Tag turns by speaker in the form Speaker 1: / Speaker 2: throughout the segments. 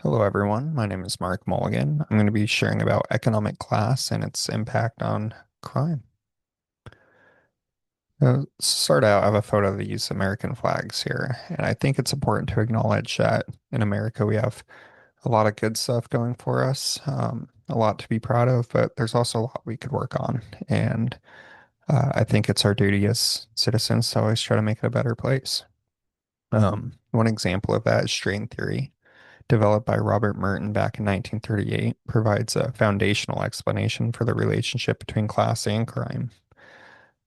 Speaker 1: Hello, everyone. My name is Mark Mulligan. I'm going to be sharing about economic class and its impact on crime. To start out, I have a photo of these American flags here, and I think it's important to acknowledge that in America we have a lot of good stuff going for us, a lot to be proud of, but there's also a lot we could work on. And I think it's our duty as citizens to always try to make it a better place. One example of that is strain theory, developed by Robert Merton back in 1938, provides a foundational explanation for the relationship between class and crime.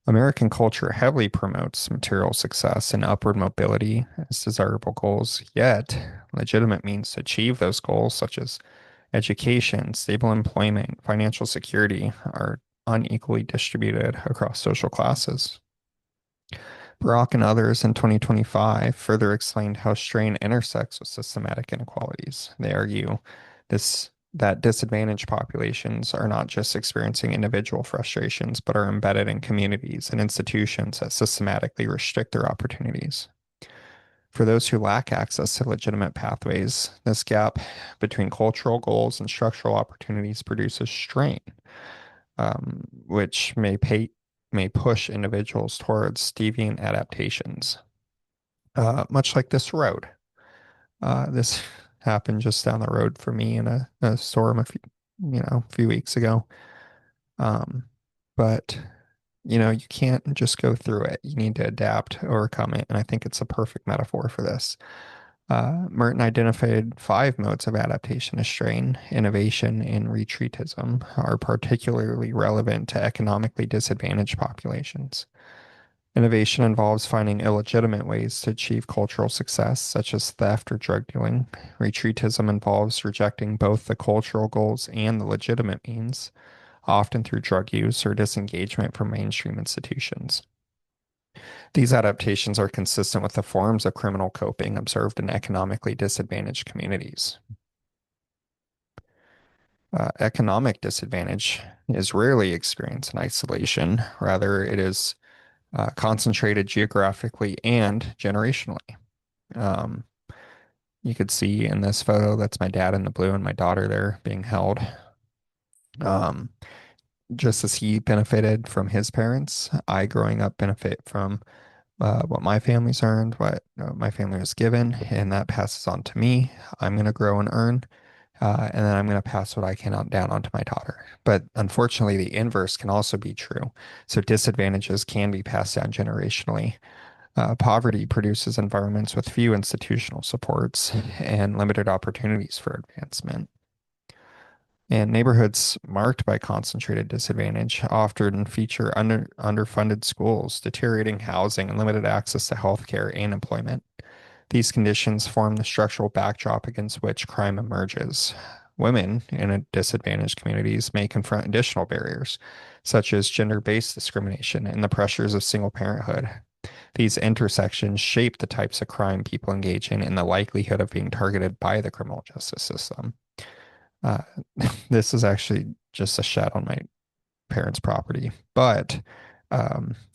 Speaker 1: American culture heavily promotes material success and upward mobility as desirable goals, yet legitimate means to achieve those goals, such as education, stable employment, financial security, are unequally distributed across social classes. Brock and others in 2025 further explained how strain intersects with systematic inequalities. They argue that disadvantaged populations are not just experiencing individual frustrations, but are embedded in communities and institutions that systematically restrict their opportunities. For those who lack access to legitimate pathways, this gap between cultural goals and structural opportunities produces strain, which may push individuals towards deviant adaptations, much like this road. This happened just down the road for me in a storm a few weeks ago. Um, but you can't just go through it. You need to adapt, overcome it, and I think it's a perfect metaphor for this. Merton identified five modes of adaptation to strain. Innovation and retreatism are particularly relevant to economically disadvantaged populations. Innovation involves finding illegitimate ways to achieve cultural success, such as theft or drug dealing. Retreatism involves rejecting both the cultural goals and the legitimate means, often through drug use or disengagement from mainstream institutions. These adaptations are consistent with the forms of criminal coping observed in economically disadvantaged communities. Economic disadvantage is rarely experienced in isolation. Rather, it is concentrated geographically and generationally. Um, you could see in this photo, that's my dad in the blue and my daughter there being held. Um, just as he benefited from his parents, I growing up benefit from what my family's earned, what my family was given, and that passes on to me. I'm going to grow and earn, and then I'm going to pass what I can on down onto my daughter. But unfortunately, the inverse can also be true. So disadvantages can be passed down generationally. Poverty produces environments with few institutional supports and limited opportunities for advancement. And neighborhoods marked by concentrated disadvantage often feature underfunded schools, deteriorating housing, and limited access to healthcare and employment. These conditions form the structural backdrop against which crime emerges. Women in disadvantaged communities may confront additional barriers, such as gender-based discrimination and the pressures of single parenthood. These intersections shape the types of crime people engage in and the likelihood of being targeted by the criminal justice system. Uh, this is actually just a shed on my parents' property, but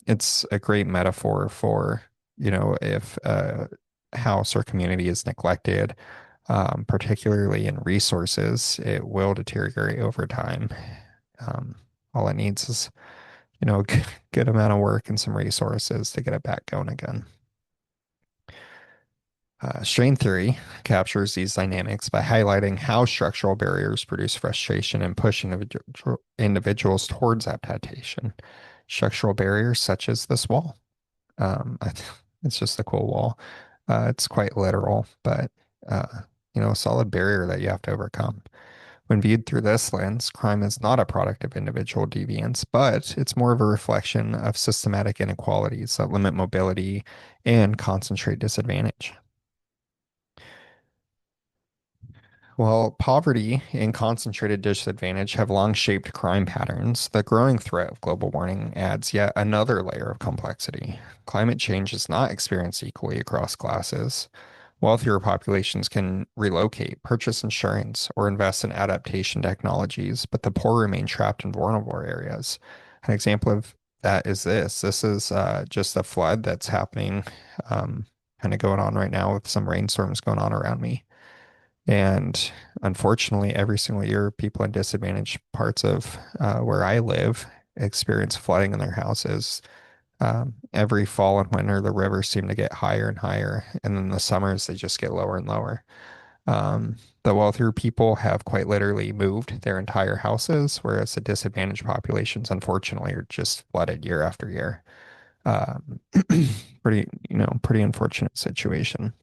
Speaker 1: it's a great metaphor for, if a house or community is neglected, particularly in resources, it will deteriorate over time. Um, all it needs is, a good amount of work and some resources to get it back going again. Strain theory captures these dynamics by highlighting how structural barriers produce frustration and push individuals towards adaptation. Structural barriers such as this wall. It's just a cool wall. It's quite literal, but a solid barrier that you have to overcome. When viewed through this lens, crime is not a product of individual deviance, but it's more of a reflection of systematic inequalities that limit mobility and concentrate disadvantage. While poverty and concentrated disadvantage have long shaped crime patterns, the growing threat of global warming adds yet another layer of complexity. Climate change is not experienced equally across classes. Wealthier populations can relocate, purchase insurance, or invest in adaptation technologies, but the poor remain trapped in vulnerable areas. An example of that is this. This is just a flood that's happening, kind of going on right now with some rainstorms going on around me. And unfortunately, every single year, people in disadvantaged parts of where I live experience flooding in their houses. Every fall and winter, the rivers seem to get higher and higher, and then the summers they just get lower and lower. The wealthier people have quite literally moved their entire houses, whereas the disadvantaged populations, unfortunately, are just flooded year after year. Um, pretty unfortunate situation.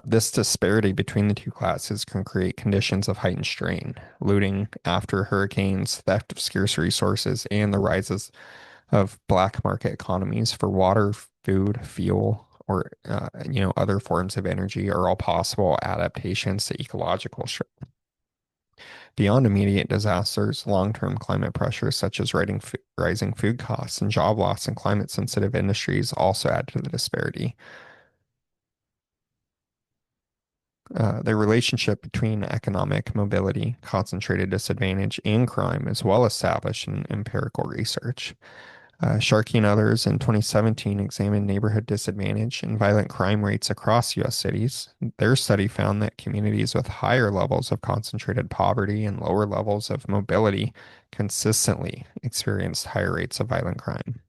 Speaker 1: This disparity between the two classes can create conditions of heightened strain, looting after hurricanes, theft of scarce resources, and the rises of black market economies for water, food, fuel, or other forms of energy are all possible adaptations to ecological stress. Beyond immediate disasters, long-term climate pressures such as rising food costs and job loss in climate-sensitive industries also add to the disparity. The relationship between economic mobility, concentrated disadvantage, and crime is well established in empirical research. Sharkey and others in 2017 examined neighborhood disadvantage and violent crime rates across U.S. cities. Their study found that communities with higher levels of concentrated poverty and lower levels of mobility consistently experienced higher rates of violent crime.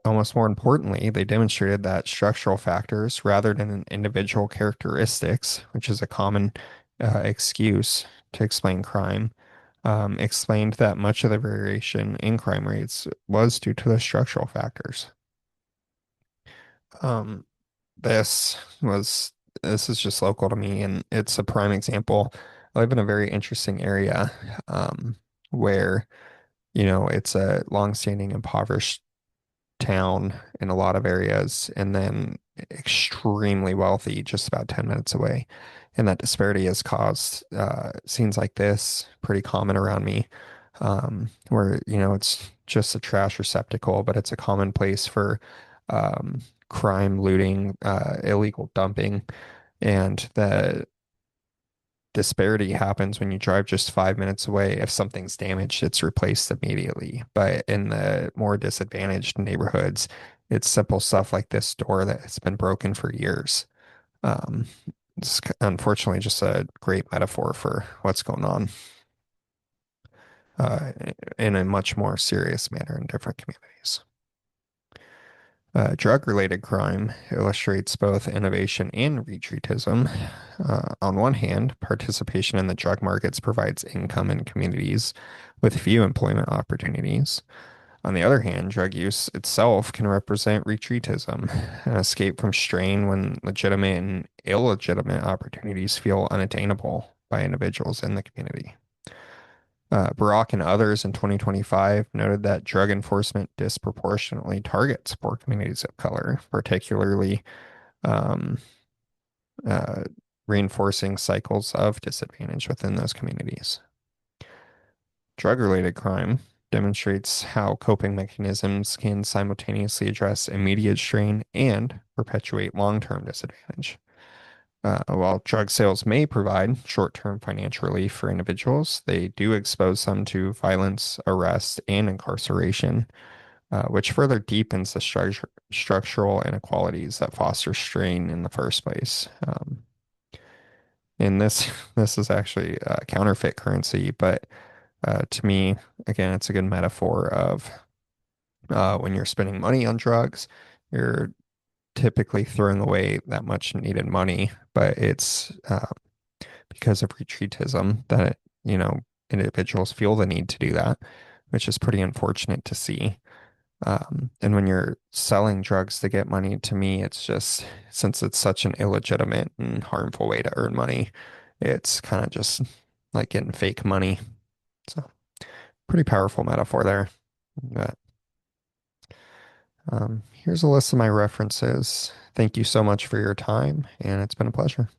Speaker 1: Almost more importantly, they demonstrated that structural factors, rather than individual characteristics, which is a common excuse to explain crime, explained that much of the variation in crime rates was due to the structural factors. Um, this was this is just local to me, and it's a prime example. I live in a very interesting area, where it's a long-standing impoverished town in a lot of areas, and then extremely wealthy just about 10 minutes away. And that disparity has caused scenes like this pretty common around me, where, it's just a trash receptacle, but it's a common place for crime, looting, illegal dumping. And the disparity happens when you drive just 5 minutes away. If something's damaged, it's replaced immediately. But in the more disadvantaged neighborhoods, it's simple stuff like this door that has been broken for years. Um, it's unfortunately just a great metaphor for what's going on uh, in a much more serious manner in different communities. Drug-related crime illustrates both innovation and retreatism. On one hand, participation in the drug markets provides income in communities with few employment opportunities. On the other hand, drug use itself can represent retreatism, an escape from strain when legitimate and illegitimate opportunities feel unattainable by individuals in the community. Barack and others in 2025 noted that drug enforcement disproportionately targets poor communities of color, particularly um, uh, reinforcing cycles of disadvantage within those communities. Drug-related crime demonstrates how coping mechanisms can simultaneously address immediate strain and perpetuate long-term disadvantage. While drug sales may provide short-term financial relief for individuals, they do expose them to violence, arrest, and incarceration, which further deepens the structural inequalities that foster strain in the first place. And this this is actually counterfeit currency, but to me, again, it's a good metaphor of when you're spending money on drugs, you're typically throwing away that much needed money, but it's because of retreatism that, individuals feel the need to do that, which is pretty unfortunate to see. And when you're selling drugs to get money, to me, it's just, since it's such an illegitimate and harmful way to earn money, it's kind of just like getting fake money. So, pretty powerful metaphor there. But, here's a list of my references. Thank you so much for your time, and it's been a pleasure.